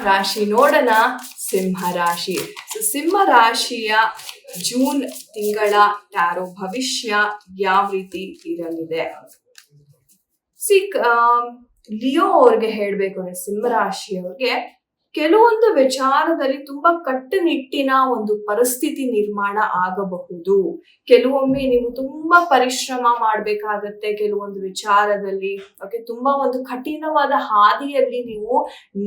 ರಾಶಿ ನೋಡೋಣ, ಸಿಂಹ ರಾಶಿ. ಸಿಂಹ ರಾಶಿಯ ಜೂನ್ ತಿಂಗಳ ಟ್ಯಾರೋ ಭವಿಷ್ಯ ಯಾವ ರೀತಿ ಇರಲಿದೆ? ಲಿಯೋ ಅವ್ರಿಗೆ ಹೇಳ್ಬೇಕು ಅಂದ್ರೆ ಸಿಂಹ ರಾಶಿಯವ್ರಿಗೆ ಕೆಲವೊಂದು ವಿಚಾರದಲ್ಲಿ ತುಂಬಾ ಕಟ್ಟುನಿಟ್ಟಿನ ಒಂದು ಪರಿಸ್ಥಿತಿ ನಿರ್ಮಾಣ ಆಗಬಹುದು. ಕೆಲವೊಮ್ಮೆ ನೀವು ತುಂಬಾ ಪರಿಶ್ರಮ ಮಾಡ್ಬೇಕಾಗತ್ತೆ ಕೆಲವೊಂದು ವಿಚಾರದಲ್ಲಿ. ಓಕೆ, ತುಂಬಾ ಒಂದು ಕಠಿಣವಾದ ಹಾದಿಯಲ್ಲಿ ನೀವು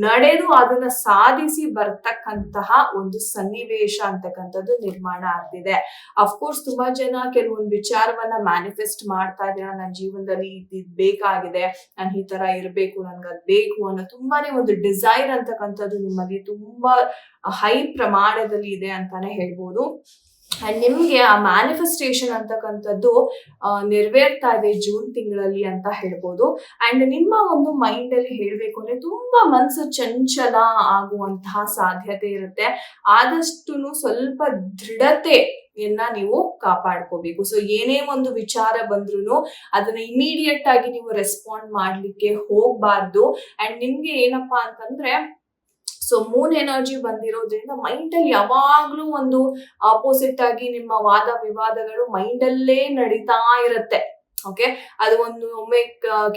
ನಡೆದು ಅದನ್ನ ಸಾಧಿಸಿ ಬರ್ತಕ್ಕಂತಹ ಒಂದು ಸನ್ನಿವೇಶ ಅಂತಕ್ಕಂಥದ್ದು ನಿರ್ಮಾಣ ಆಗ್ತಿದೆ. ಅಫ್ಕೋರ್ಸ್ ತುಂಬಾ ಜನ ಕೆಲವೊಂದು ವಿಚಾರವನ್ನ ಮ್ಯಾನಿಫೆಸ್ಟ್ ಮಾಡ್ತಾ ಇದ್ದೀರಾ, ನನ್ನ ಜೀವನದಲ್ಲಿ ಇದ್ ಬೇಕಾಗಿದೆ, ನಾನು ಈ ತರ ಇರ್ಬೇಕು, ನನ್ಗೆ ಅದ್ ಬೇಕು ಅನ್ನೋ ತುಂಬಾನೇ ಒಂದು ಡಿಸೈರ್ ಅಂತಕ್ಕಂಥದ್ದು ನಿಮ್ಮಲ್ಲಿ ತುಂಬಾ ಹೈ ಪ್ರಮಾಣದಲ್ಲಿ ಇದೆ ಅಂತಾನೆ ಹೇಳ್ಬೋದು. ಅಂಡ್ ನಿಮ್ಗೆ ಆ ಮ್ಯಾನಿಫೆಸ್ಟೇಷನ್ ಅಂತಕ್ಕಂಥದ್ದು ನೆರವೇರ್ತಾ ಇದೆ ಜೂನ್ ತಿಂಗಳಲ್ಲಿ ಅಂತ ಹೇಳ್ಬೋದು. ಅಂಡ್ ನಿಮ್ಮ ಒಂದು ಮೈಂಡ್ ಅಲ್ಲಿ ಹೇಳ್ಬೇಕು ಅಂದ್ರೆ ತುಂಬಾ ಮನಸ್ಸು ಚಂಚಲ ಆಗುವಂತಹ ಸಾಧ್ಯತೆ ಇರುತ್ತೆ. ಆದಷ್ಟು ಸ್ವಲ್ಪ ದೃಢತೆಯನ್ನ ನೀವು ಕಾಪಾಡ್ಕೋಬೇಕು. ಸೊ ಏನೇ ಒಂದು ವಿಚಾರ ಬಂದ್ರು ಅದನ್ನ ಇಮಿಡಿಯೇಟ್ ಆಗಿ ನೀವು ರೆಸ್ಪಾಂಡ್ ಮಾಡ್ಲಿಕ್ಕೆ ಹೋಗ್ಬಾರ್ದು. ಅಂಡ್ ನಿಮ್ಗೆ ಏನಪ್ಪಾ ಅಂತಂದ್ರೆ ಮೂನ್ ಎನರ್ಜಿ ಬಂದಿರೋದ್ರಿಂದ ಮೈಂಡ್ ಅಲ್ಲಿ ಯಾವಾಗ್ಲೂ ಒಂದು ಆಪೋಸಿಟ್ ಆಗಿ ನಿಮ್ಮ ವಾದ ವಿವಾದಗಳು ಮೈಂಡ್ ಅಲ್ಲೇ ನಡೀತಾ ಇರುತ್ತೆ. ಓಕೆ, ಅದು ಒಮ್ಮೆ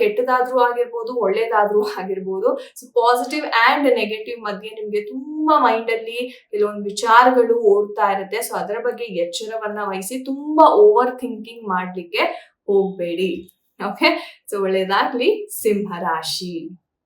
ಕೆಟ್ಟದಾದ್ರೂ ಆಗಿರ್ಬೋದು, ಒಳ್ಳೇದಾದ್ರೂ ಆಗಿರ್ಬೋದು. ಸೊ ಪಾಸಿಟಿವ್ ಅಂಡ್ ನೆಗೆಟಿವ್ ಮಧ್ಯೆ ನಿಮ್ಗೆ ತುಂಬಾ ಮೈಂಡ್ ಅಲ್ಲಿ ಕೆಲವೊಂದು ವಿಚಾರಗಳು ಓಡ್ತಾ ಇರುತ್ತೆ. ಸೊ ಅದರ ಬಗ್ಗೆ ಎಚ್ಚರವನ್ನ ವಹಿಸಿ ತುಂಬಾ ಓವರ್ ಥಿಂಕಿಂಗ್ ಮಾಡ್ಲಿಕ್ಕೆ ಹೋಗ್ಬೇಡಿ. ಓಕೆ, ಸೊ ಒಳ್ಳೇದಾಗ್ಲಿ ಸಿಂಹ ರಾಶಿ.